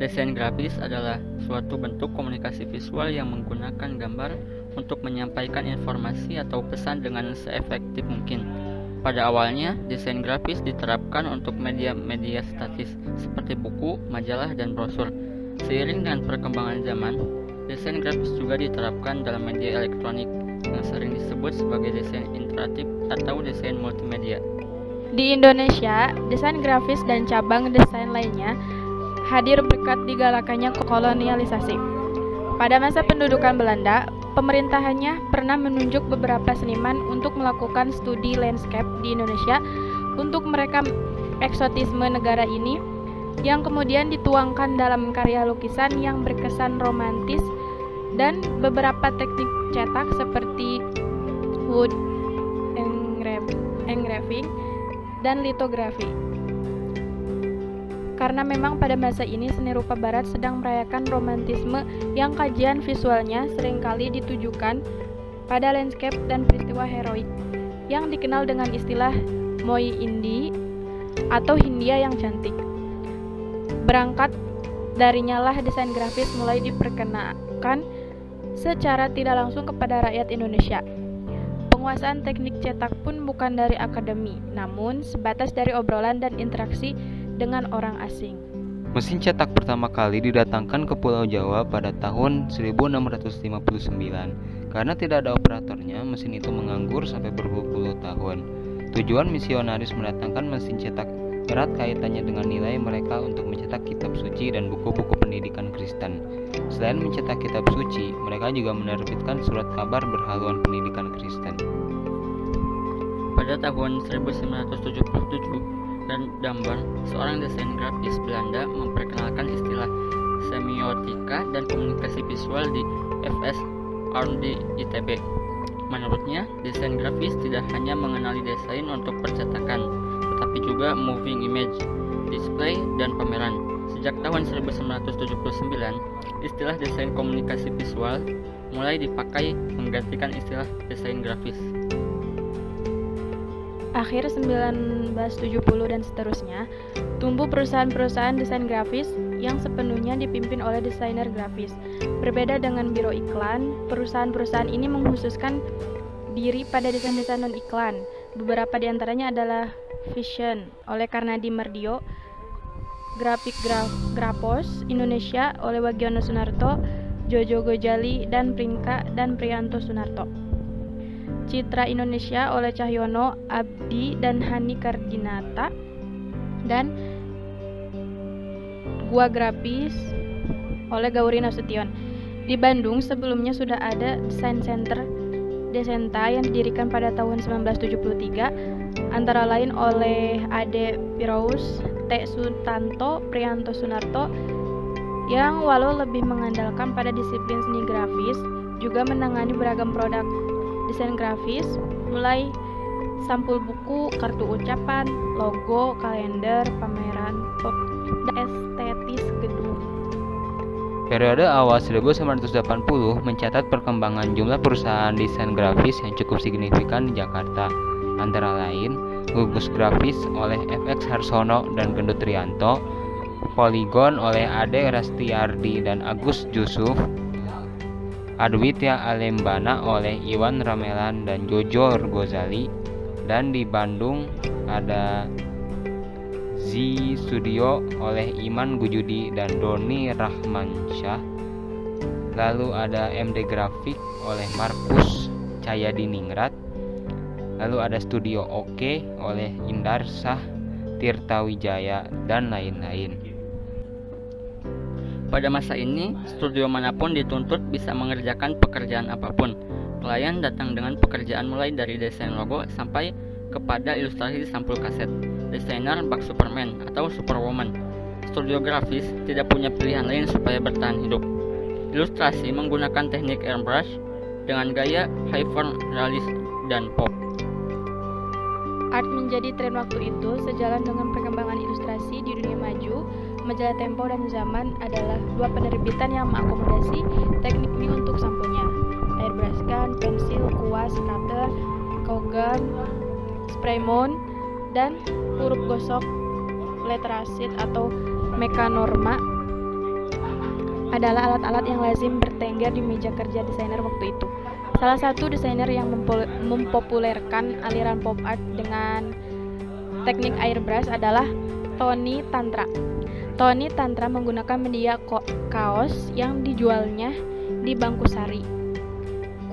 Desain grafis adalah suatu bentuk komunikasi visual yang menggunakan gambar untuk menyampaikan informasi atau pesan dengan seefektif mungkin. Pada awalnya, desain grafis diterapkan untuk media-media statis seperti buku, majalah, dan brosur. Seiring dengan perkembangan zaman, desain grafis juga diterapkan dalam media elektronik yang sering disebut sebagai desain interaktif atau desain multimedia. Di Indonesia, desain grafis dan cabang desain lainnya hadir berkat digalakannya kolonialisasi. Pada masa pendudukan Belanda, pemerintahannya pernah menunjuk beberapa seniman untuk melakukan studi landscape di Indonesia untuk merekam eksotisme negara ini yang kemudian dituangkan dalam karya lukisan yang berkesan romantis dan beberapa teknik cetak seperti wood engraving dan litografi. Karena memang pada masa ini seni rupa barat sedang merayakan romantisme yang kajian visualnya seringkali ditujukan pada landscape dan peristiwa heroik yang dikenal dengan istilah Moi Indi atau Hindia yang cantik. Berangkat darinya lah desain grafis mulai diperkenalkan secara tidak langsung kepada rakyat Indonesia. Penguasaan teknik cetak pun bukan dari akademi, namun sebatas dari obrolan dan interaksi dengan orang asing. Mesin cetak pertama kali didatangkan ke Pulau Jawa pada tahun 1659. Karena tidak ada operatornya, mesin itu menganggur sampai berpuluh-puluh tahun. Tujuan misionaris mendatangkan mesin cetak erat kaitannya dengan nilai mereka untuk mencetak kitab suci dan buku-buku pendidikan Kristen. Selain mencetak kitab suci, mereka juga menerbitkan surat kabar berhaluan pendidikan Kristen. Pada tahun 1977, Damber, seorang desain grafis Belanda, memperkenalkan istilah semiotika dan komunikasi visual di FS Arndt ITB. Menurutnya, desain grafis tidak hanya mengenali desain untuk percetakan, tetapi juga moving image, display, dan pameran. Sejak tahun 1979, istilah desain komunikasi visual mulai dipakai menggantikan istilah desain grafis. Akhir 1970 dan seterusnya, tumbuh perusahaan-perusahaan desain grafis yang sepenuhnya dipimpin oleh desainer grafis. Berbeda dengan biro iklan, perusahaan-perusahaan ini mengkhususkan diri pada desain-desain non-iklan. Beberapa di antaranya adalah Vision oleh Karnadi Mardio, Grafik Grapos Indonesia oleh Wagiono Sunarto, Jojo Gojali, dan Pringka dan Priyanto Sunarto. Citra Indonesia oleh Cahyono Abdi dan Hani Kardinata, dan Gua Grafis oleh Gauri Nasution. Di Bandung sebelumnya sudah ada Design Center Desenta yang didirikan pada tahun 1973, antara lain oleh Ade Piraus, T. Sutanto, Priyanto Sunarto, yang walau lebih mengandalkan pada disiplin seni grafis, juga menangani beragam produk desain grafis, mulai sampul buku, kartu ucapan, logo, kalender, pameran, dan estetis gedung. Periode awal 1980 mencatat perkembangan jumlah perusahaan desain grafis yang cukup signifikan di Jakarta, antara lain Gugus Grafis oleh FX Harsono dan Gendut Rianto, Polygon oleh Ade Rastiardi dan Agus Jusuf, Adwitya Alembana oleh Iwan Ramelan dan Jojo Gozali, dan di Bandung ada Z Studio oleh Iman Gujudi dan Doni Rahmansyah. Lalu ada MD Grafik oleh Markus Cahyadiningrat. Lalu ada Studio Oke oleh Indar Shah Tirtawijaya dan lain-lain. Pada masa ini, studio manapun dituntut bisa mengerjakan pekerjaan apapun. Klien datang dengan pekerjaan mulai dari desain logo sampai kepada ilustrasi sampul kaset, desainer bak Superman atau Superwoman. Studio grafis tidak punya pilihan lain supaya bertahan hidup. Ilustrasi menggunakan teknik airbrush dengan gaya hyper realis dan pop. Art menjadi tren waktu itu. Sejalan dengan perkembangan ilustrasi di dunia maju, majalah Tempo dan Zaman adalah dua penerbitan yang mengakomodasi teknik ini untuk sampulnya. Airbrush gun, pensil, kuas, cutter, Kogan, Spraymon, dan huruf gosok letteracid atau Mekanorma adalah alat-alat yang lazim bertengger di meja kerja desainer waktu itu. Salah satu desainer yang mempopulerkan aliran pop art dengan teknik airbrush adalah Tony Tantra. Tony Tantra menggunakan media kaos yang dijualnya di Bangkusari,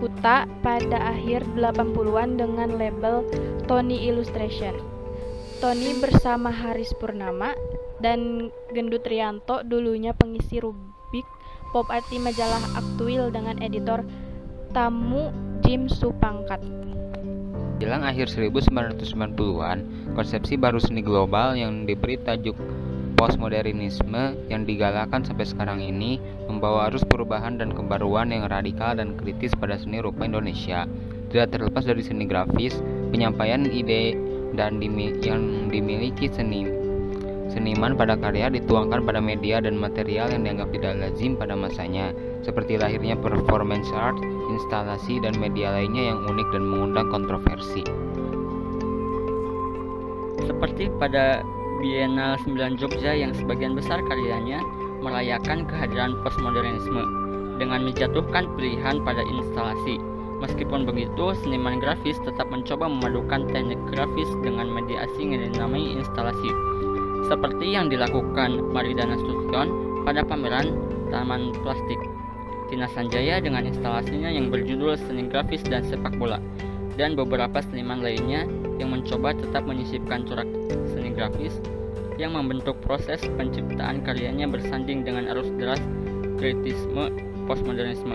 Kuta pada akhir 80-an dengan label Tony Illustration. Tony bersama Haris Purnama dan Gendut Rianto, dulunya pengisi rubrik pop art di majalah Aktuil dengan editor tamu Jim Supangkat. Jelang akhir 1990-an, konsepsi baru seni global yang diberi tajuk postmodernisme yang digalakkan sampai sekarang ini membawa arus perubahan dan kebaruan yang radikal dan kritis pada seni rupa Indonesia. Tidak terlepas dari seni grafis, penyampaian ide dan yang dimiliki seniman pada karya dituangkan pada media dan material yang dianggap tidak lazim pada masanya, seperti lahirnya performance art, instalasi, dan media lainnya yang unik dan mengundang kontroversi. Seperti pada Biennale 9 Jogja yang sebagian besar karyanya merayakan kehadiran postmodernisme dengan menjatuhkan pilihan pada instalasi. Meskipun begitu, seniman grafis tetap mencoba memadukan teknik grafis dengan media asing yang dinamai instalasi, seperti yang dilakukan Marida Nasution pada pameran Taman Plastik, Tina Sanjaya dengan instalasinya yang berjudul Seni Grafis dan Sepak Bola, dan beberapa seniman lainnya yang mencoba tetap menyisipkan corak seni grafis yang membentuk proses penciptaan karyanya bersanding dengan arus deras kritisme postmodernisme.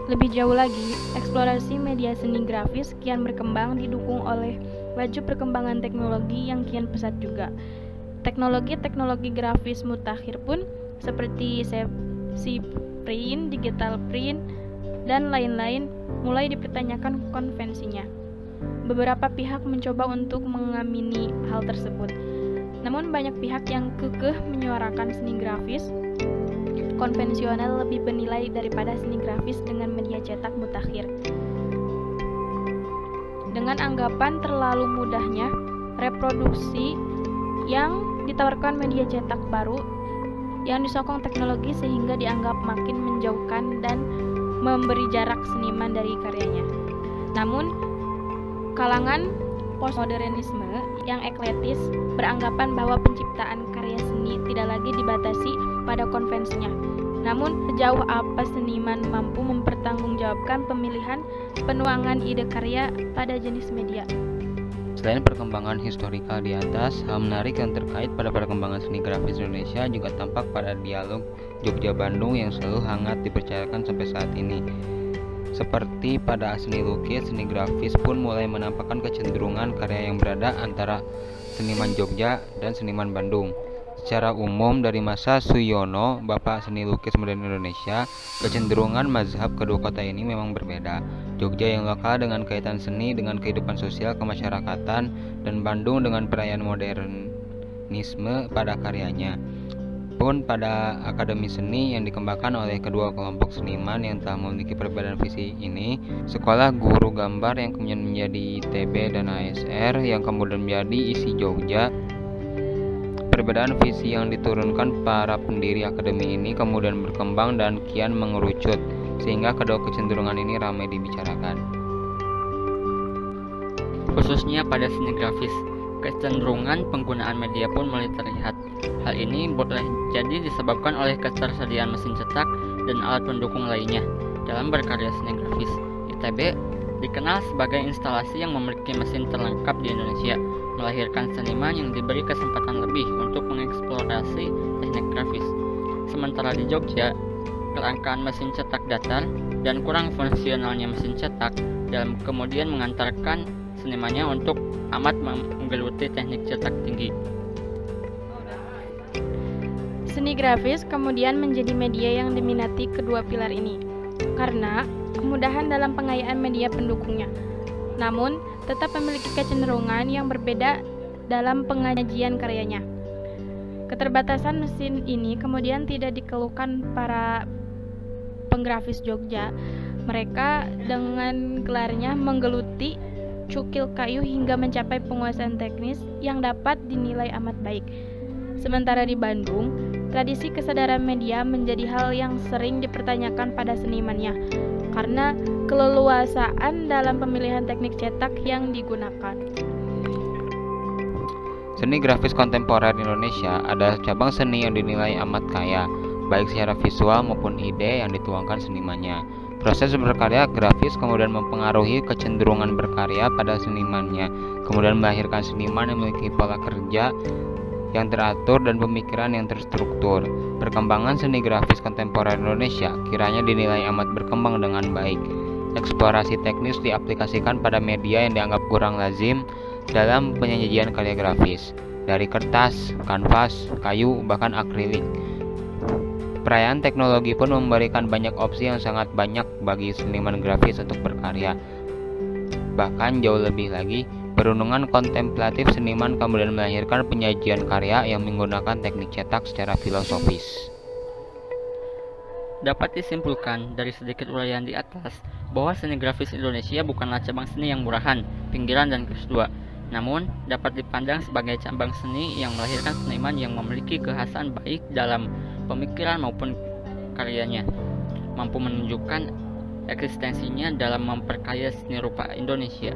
Lebih jauh lagi, eksplorasi media seni grafis kian berkembang didukung oleh laju perkembangan teknologi yang kian pesat juga. Teknologi grafis mutakhir pun seperti CC print, digital print, dan lain-lain mulai dipertanyakan konvensinya. Beberapa pihak mencoba untuk mengamini hal tersebut. Namun banyak pihak yang kekeh menyuarakan seni grafis konvensional lebih bernilai daripada seni grafis dengan media cetak mutakhir. Dengan anggapan terlalu mudahnya reproduksi yang ditawarkan media cetak baru yang disokong teknologi sehingga dianggap makin menjauhkan dan memberi jarak seniman dari karyanya. Namun, kalangan postmodernisme yang eklektis beranggapan bahwa penciptaan karya seni tidak lagi dibatasi pada konvensinya. Namun, sejauh apa seniman mampu mempertanggungjawabkan pemilihan penuangan ide karya pada jenis media. Selain perkembangan historikal di atas, hal menarik yang terkait pada perkembangan seni grafis Indonesia juga tampak pada dialog Jogja-Bandung yang selalu hangat dipercayakan sampai saat ini. Seperti pada seni lukis, seni grafis pun mulai menampakkan kecenderungan karya yang berada antara seniman Jogja dan seniman Bandung. Secara umum dari masa Suyono, Bapak Seni Lukis Modern Indonesia, kecenderungan mazhab kedua kota ini memang berbeda. Jogja yang lokal dengan kaitan seni dengan kehidupan sosial kemasyarakatan, dan Bandung dengan perayaan modernisme pada karyanya. Pun pada akademi seni yang dikembangkan oleh kedua kelompok seniman yang telah memiliki perbedaan visi ini, sekolah guru gambar yang kemudian menjadi ITB dan ASR yang kemudian menjadi ISI Jogja. Perbedaan visi yang diturunkan para pendiri akademi ini kemudian berkembang dan kian mengerucut, sehingga kedua kecenderungan ini ramai dibicarakan. Khususnya pada seni grafis, kecenderungan penggunaan media pun mulai terlihat. Hal ini boleh jadi disebabkan oleh ketersediaan mesin cetak dan alat pendukung lainnya dalam berkarya seni grafis. ITB dikenal sebagai instalasi yang memiliki mesin terlengkap di Indonesia, melahirkan seniman yang diberi kesempatan lebih untuk mengeksplorasi teknik grafis. Sementara di Jogja, kelangkaan mesin cetak datar dan kurang fungsionalnya mesin cetak dalam kemudian mengantarkan senimannya untuk amat menggeluti teknik cetak tinggi. Seni grafis kemudian menjadi media yang diminati kedua pilar ini karena kemudahan dalam pengayaan media pendukungnya. Namun, tetap memiliki kecenderungan yang berbeda dalam pengajian karyanya. Keterbatasan mesin ini kemudian tidak dikeluhkan para penggrafis Jogja. Mereka dengan gelarnya menggeluti cukil kayu hingga mencapai penguasaan teknis yang dapat dinilai amat baik. Sementara di Bandung, tradisi kesadaran media menjadi hal yang sering dipertanyakan pada senimannya karena keleluasaan dalam pemilihan teknik cetak yang digunakan. Seni grafis kontemporer Indonesia adalah cabang seni yang dinilai amat kaya, baik secara visual maupun ide yang dituangkan senimannya. Proses berkarya grafis kemudian mempengaruhi kecenderungan berkarya pada senimannya, kemudian melahirkan seniman yang memiliki pola kerja yang teratur dan pemikiran yang terstruktur. Perkembangan seni grafis kontemporer Indonesia kiranya dinilai amat berkembang dengan baik. Eksplorasi teknis diaplikasikan pada media yang dianggap kurang lazim dalam penyajian karya grafis, dari kertas, kanvas, kayu, bahkan akrilik. Perayaan teknologi pun memberikan banyak opsi yang sangat banyak bagi seniman grafis untuk berkarya. Bahkan jauh lebih lagi, perundungan kontemplatif seniman kemudian melahirkan penyajian karya yang menggunakan teknik cetak secara filosofis. Dapat disimpulkan dari sedikit uraian di atas bahwa seni grafis Indonesia bukanlah cabang seni yang murahan, pinggiran, dan kelas dua, namun dapat dipandang sebagai cabang seni yang melahirkan seniman yang memiliki kekhasan baik dalam pemikiran maupun karyanya, mampu menunjukkan eksistensinya dalam memperkaya seni rupa Indonesia.